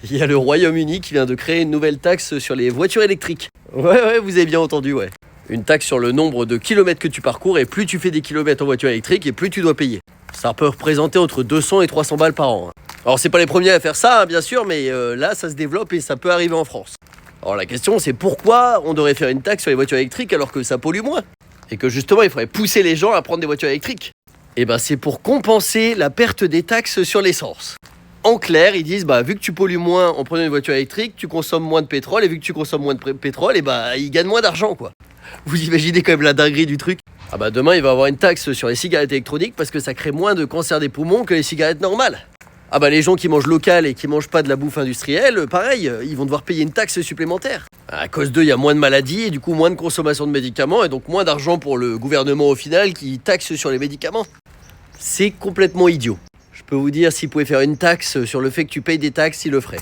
Il y a le Royaume-Uni qui vient de créer une nouvelle taxe sur les voitures électriques. Ouais, vous avez bien entendu, ouais. Une taxe sur le nombre de kilomètres que tu parcours, et plus tu fais des kilomètres en voiture électrique, et plus tu dois payer. Ça peut représenter entre 200 et 300 balles par an. Alors c'est pas les premiers à faire ça, bien sûr, mais là ça se développe et ça peut arriver en France. Alors la question c'est pourquoi on devrait faire une taxe sur les voitures électriques alors que ça pollue moins? Et que justement il faudrait pousser les gens à prendre des voitures électriques. Et ben c'est pour compenser la perte des taxes sur l'essence. En clair, ils disent, vu que tu pollues moins en prenant une voiture électrique, tu consommes moins de pétrole, et vu que tu consommes moins de pétrole, ils gagnent moins d'argent, quoi. Vous imaginez quand même la dinguerie du truc? Demain, il va y avoir une taxe sur les cigarettes électroniques parce que ça crée moins de cancer des poumons que les cigarettes normales. Les gens qui mangent local et qui mangent pas de la bouffe industrielle, pareil, ils vont devoir payer une taxe supplémentaire. À cause d'eux, il y a moins de maladies et du coup moins de consommation de médicaments et donc moins d'argent pour le gouvernement au final qui taxe sur les médicaments. C'est complètement idiot. Je peux vous dire, s'il pouvait faire une taxe sur le fait que tu payes des taxes, il le ferait.